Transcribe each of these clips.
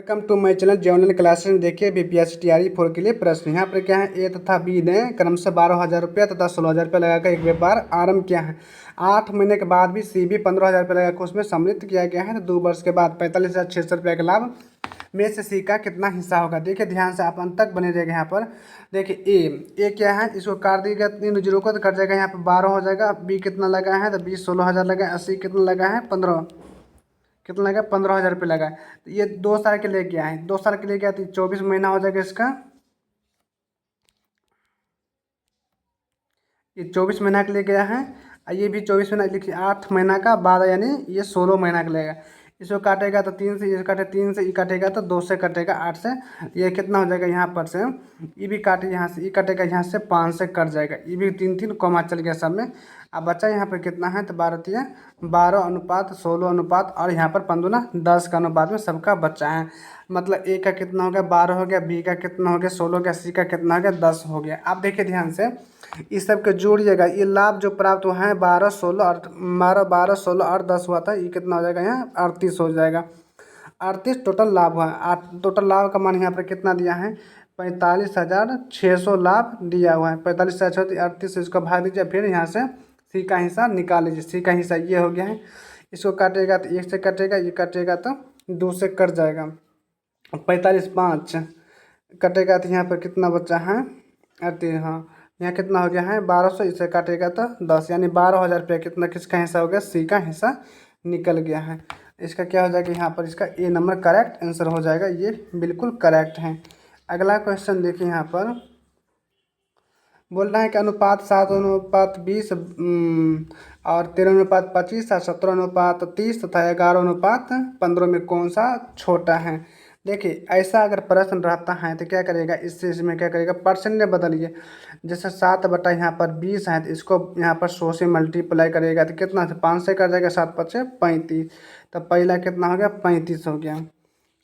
Welcome to my channel general classes में देखिए BPSC TRE 4 के लिए प्रश्न यहाँ पर क्या है। ए तथा बी ने क्रमशः 12,000 रुपया तथा 16,000 रुपया लगाकर एक व्यापार आरंभ किया है। 8 महीने के बाद भी सी भी 15,000 रुपया लगाकर उसमें सम्मिलित किया गया है। तो 2 वर्ष के बाद 45,600 रुपये का लाभ में से सी का कितना हिस्सा होगा। देखिए ध्यान से आप अंत तक बने रहेगा। यहाँ पर देखिए ए क्या है, इसको काट दिएगा 3 जीरो को तो कट जाएगा, यहाँ पर 12 हो जाएगा। बी कितना लगा है तो 20 16,000 लगा है। सी कितना लगा है 15, कितना लगा 15,000 रुपये लगा है। तो ये 2 साल के लिए गया है, 2 साल के लिए गया तो 24 महीना हो जाएगा इसका। ये 24 महीना के लिए गया है और ये भी 24 महीना लिखिए। 8 महीना का बाद यानी ये 16 महीना का लगेगा। इसको काटेगा तो 3 से, ये काटे 3 से, ये काटेगा तो 2 से कटेगा 8 से। ये कितना हो जाएगा यहाँ पर से, ये भी काटे यहाँ से, ये कटेगा यहाँ से 5 से कट जाएगा। ये भी 3 कॉमा चल गया सब में। अब बच्चा यहाँ पर कितना है तो 12:16 और यहाँ पर 5×10 का अनुपात में सबका बच्चा है। मतलब ए का कितना हो गया 12 हो गया, बी का कितना हो गया 16 हो गया, सी का कितना हो गया 10 हो गया। आप देखिए ध्यान से इस सब के जोड़िएगा। ये लाभ जो प्राप्त हुआ है 12 16 और 10 हुआ था, ये कितना हो जाएगा यहाँ 38 हो जाएगा। 38 टोटल लाभ हुआ है। टोटल लाभ का मान यहाँ पर कितना दिया है 45,600 लाभ दिया हुआ है। 45,600 38 इसको भाग दीजिए, फिर यहाँ से सी का हिस्सा निकाल लीजिए। सी का हिस्सा ये हो गया है। इसको काटेगा तो 1 से कटेगा, ये कटेगा तो 2 से कट जाएगा। 45 5 कटेगा तो यहाँ पर कितना बचा है 38। हाँ यहाँ कितना हो गया है 1200, इसे काटेगा तो 10 यानी 12,000 रुपया कितना किसका हिस्सा हो गया सी का हिस्सा निकल गया है। इसका क्या हो जाएगा यहाँ पर इसका ए नंबर करेक्ट आंसर हो जाएगा। ये बिल्कुल करेक्ट है। अगला क्वेश्चन देखिए। यहाँ पर बोल रहा है कि अनुपात 7:20 और 13:25 और 17:30 तथा 11:15 में कौन सा छोटा है। देखिए ऐसा अगर प्रश्न रहता है तो क्या करेगा, इसमें क्या करेगा परसेंट में बदलिए। जैसे 7 बटा यहाँ पर 20 है तो इसको यहाँ पर 100 से मल्टीप्लाई करेगा तो कितना से 5 से कर जाएगा, 7 5 35। तो पहला कितना हो गया 35 हो गया।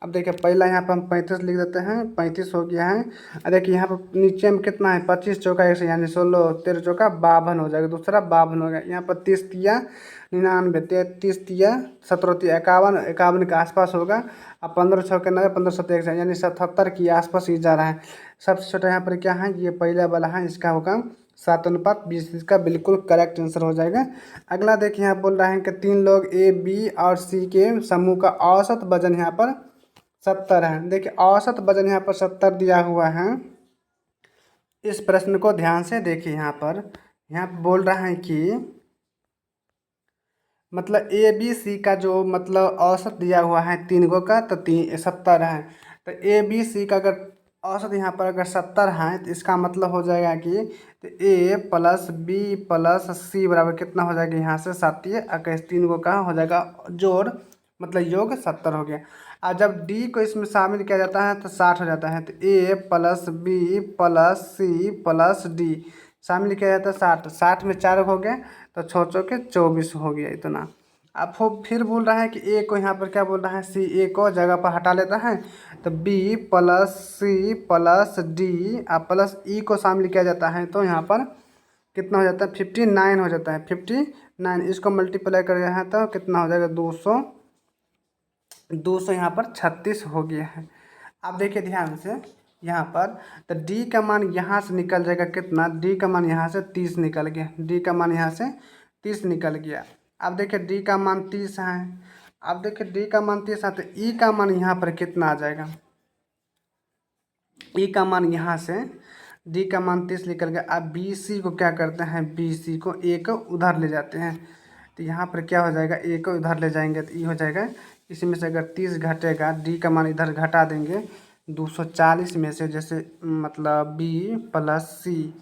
अब देखिए पहला यहाँ पर हम 35 लिख देते हैं, 35 हो गया है। और देखिए यहाँ पर नीचे में कितना है 25 चौका 100 यानी 16 13 चौका 52 हो जाएगा। दूसरा 52 हो गया। यहाँ पर 30 तिया 99, 33 तिया 17 तिया 51, 51 के आसपास होगा। अब 15 छः 90, 15 7 1 यानी 77 के आसपास ही जा रहा है। सबसे छोटा यहाँ पर क्या है ये पहला वाला है, इसका होगा 7:20। इसका बिल्कुल करेक्ट आंसर हो जाएगा। अगला देखिए यहाँ बोल रहा है कि 3 लोग ए बी और सी के समूह का औसत वजन यहाँ पर 70 है। देखिए औसत वजन यहाँ पर 70 दिया हुआ है। इस प्रश्न को ध्यान से देखिए। यहाँ पर बोल रहा है कि मतलब ए बी सी का जो मतलब औसत दिया हुआ है 3 गो का तो 70 है। तो ए बी सी का अगर औसत यहाँ पर अगर 70 है तो इसका मतलब हो जाएगा कि तो ए प्लस बी प्लस सी बराबर कितना हो जाएगा यहाँ से 70। अगर 3 गो का हो जाएगा जोड़ मतलब योग 70 हो गया। और जब डी को इसमें शामिल किया जाता है तो 60 हो जाता है। तो A plus B plus C plus D शामिल किया जाता है 60। 60 में 4 हो गए तो 6 चौके 24 हो गया इतना। अब वो फिर बोल रहा है कि ए को यहाँ पर क्या बोल रहा है सी, ए को जगह पर हटा लेता है तो B plus C plus D और प्लस ई को शामिल किया जाता है तो यहाँ पर कितना हो जाता है 59 हो जाता है। 59 इसको मल्टीप्लाई कर रहे हैं तो कितना हो जाएगा 200 यहाँ पर 36 हो गया है। अब देखिए ध्यान से यहाँ पर तो डी का मान यहाँ से निकल जाएगा कितना, डी का मान यहाँ से 30 निकल गया। डी का मान यहाँ से 30 निकल गया। अब देखिए डी का मान 30 है। अब देखिए डी का मान 30 है तो ई का मान यहाँ पर कितना आ जाएगा। ई का मान यहाँ से डी का मान 30 निकल गया। अब बी सी को क्या करते हैं, बी सी को ए को उधर ले जाते हैं तो यहाँ पर क्या हो जाएगा ए को उधर ले जाएंगे तो ई हो जाएगा। इसमें से अगर 30 घटेगा डी का मान इधर घटा देंगे 240 में से, जैसे मतलब बी प्लस सी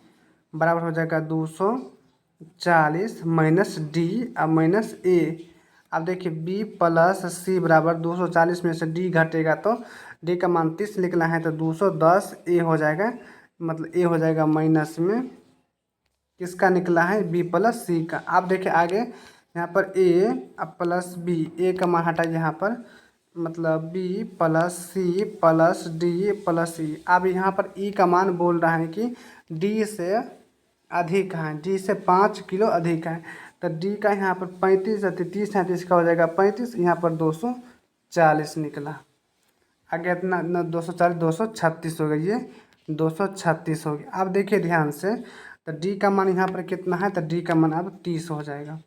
बराबर हो जाएगा 240 माइनस डी और माइनस ए। अब देखिए बी प्लस सी बराबर 240 में से डी घटेगा तो डी का मान 30 निकला है तो 210 ए हो जाएगा। मतलब ए हो जाएगा माइनस में किसका निकला है बी प्लस सी का। आप देखिए आगे यहाँ पर ए अब प्लस बी, ए का मान हटाइए यहाँ पर मतलब B plus C plus D plus C. अब यहाँ पर ई का मान बोल रहा है कि डी से अधिक है, डी से 5 किलो अधिक है। तो डी का यहाँ पर 35 है, 30 है तो इसका हो जाएगा 35, यहाँ पर 240 निकला। आगे इतना 240 236 हो गया, ये 236 हो गया। अब देखिए ध्यान से, तो डी का मान यहाँ पर कितना है, तो डी का मान अब 30 हो जाएगा।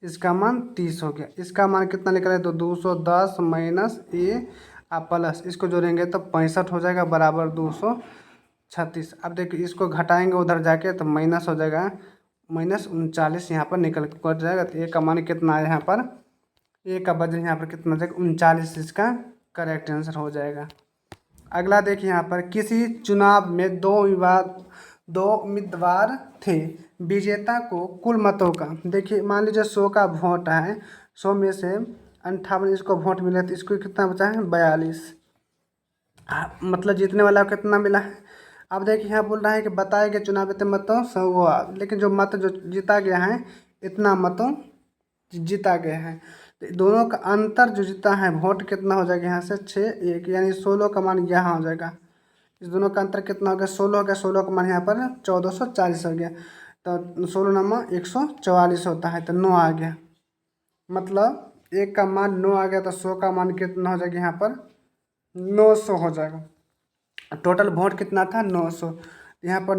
इसका मान 30 हो गया। इसका मान कितना निकले, तो 210 माइनस ए आप प्लस इसको जोड़ेंगे तो 65 हो जाएगा बराबर 236। अब देखिए इसको घटाएंगे उधर जाके तो माइनस हो जाएगा, -39 यहाँ पर निकल के कट जाएगा। तो ए का मान कितना है यहाँ पर, ए का वजन यहाँ पर कितना हो जाएगा 39, इसका करेक्ट आंसर हो जाएगा। अगला देखिए यहाँ पर, किसी चुनाव में दो उम्मीदवार थे, विजेता को कुल मतों का, देखिए मान लीजिए 100 का वोट है, 100 में से 58 इसको वोट मिला, तो इसको कितना बचा है 42, मतलब जीतने वाला को कितना मिला है। अब देखिए यहाँ बोल रहा है कि बताए गए चुनाव में मतों से हुआ, लेकिन जो मत जो जीता गया है इतना मतों जीता गया है, तो दोनों का अंतर जो जीता है वोट कितना हो जाएगा यहाँ से 6-1, यानी 16 का मान यहाँ हो जाएगा। इस दोनों का अंतर कितना हो गया 16 हो गया, 16 का मान यहाँ पर 1440 हो गया, तो 16 नंबर 144 होता है, तो 9 आ गया। मतलब एक का मान 9 आ गया, तो 100 का मान कितना हो जाएगा यहाँ पर 900 हो जाएगा। टोटल वोट कितना था 900, यहाँ पर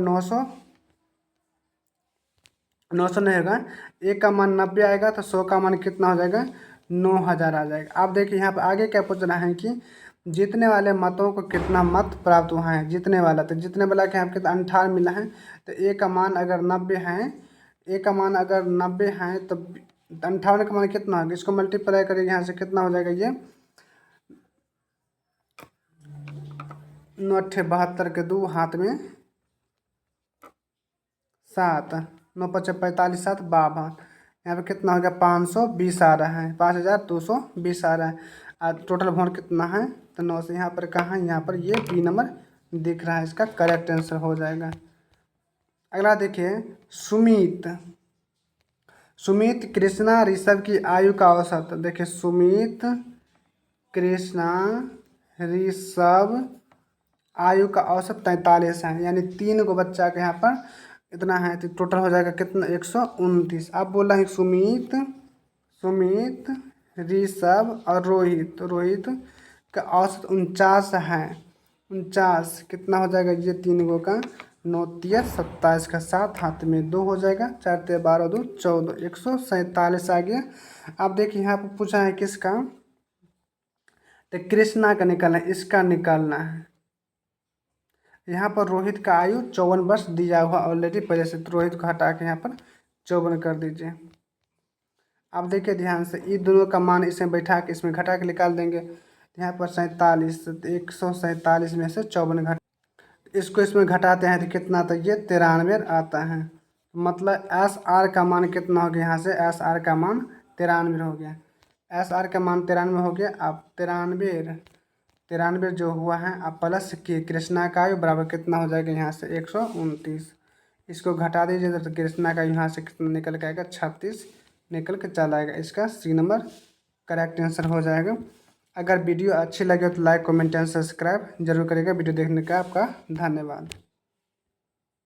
900 नहीं होगा, एक का मान 90 आएगा, तो 100 का मान कितना हो जाएगा 9000 आ जाएगा। आप देखिए यहाँ पर आगे क्या पूछ रहा है कि जीतने वाले मतों को कितना मत प्राप्त हुआ है, जीतने वाला, तो जीतने वाला के यहाँ कितना 58 मिला है, तो ए का मान अगर 90 है, ए का मान अगर 90 है तो 58 का मान कितना होगा, इसको मल्टीप्लाई करेंगे यहाँ से कितना हो जाएगा, ये 9 8 72 के 2 हाथ में 7, 9 5 45 7 52, यहाँ पे कितना हो गया 520 आ रहा है, 5220 आ रहा है। और टोटल वोट कितना है, तो 9 से यहाँ पर कहाँ है, यहाँ पर ये बी नंबर दिख रहा है, इसका करेक्ट आंसर हो जाएगा। अगला देखिए, सुमित कृष्णा ऋषभ की आयु का औसत, देखिए सुमित कृष्णा ऋषभ आयु का औसत 43 है, यानी 3 को बच्चा के यहाँ पर इतना है, तो टोटल हो जाएगा कितना 129। अब बोल रहा है सुमित ऋषभ और रोहित का औसत 49 है, 49 कितना हो जाएगा, ये 3 गो का 9 3 27 का 7 हाथ में 2 हो जाएगा, 4 3 12 2 14, 147 आ गया। अब देखिए यहाँ पर पूछा है किसका, तो कृष्णा का निकालना है, इसका निकालना है। यहाँ पर रोहित का आयु 54 वर्ष दिया हुआ ऑलरेडी पहले से, तो रोहित को हटा के यहाँ पर 54 कर दीजिए। अब देखिए ध्यान से, ये दोनों का मान इसमें बैठा के इसमें घटा के निकाल देंगे, यहाँ पर 47, 147 में से 54 घट, इसको इसमें घटाते हैं तो कितना आता है, ये 93 आता है। मतलब एस आर का मान कितना हो गया, यहाँ से एस आर का मान 93 हो गया, एस आर का मान 93 हो गया। अब 93 जो हुआ है, अब प्लस की कृष्णा का आयु बराबर कितना हो जाएगा, यहाँ से 129, इसको घटा दीजिए तो कृष्णा का यहाँ से कितना निकल के आएगा 36 निकल के चला आएगा, इसका सी नंबर करेक्ट आंसर हो जाएगा। अगर वीडियो अच्छी लगे तो लाइक कमेंट एंड सब्सक्राइब जरूर करेगा। वीडियो देखने का आपका धन्यवाद।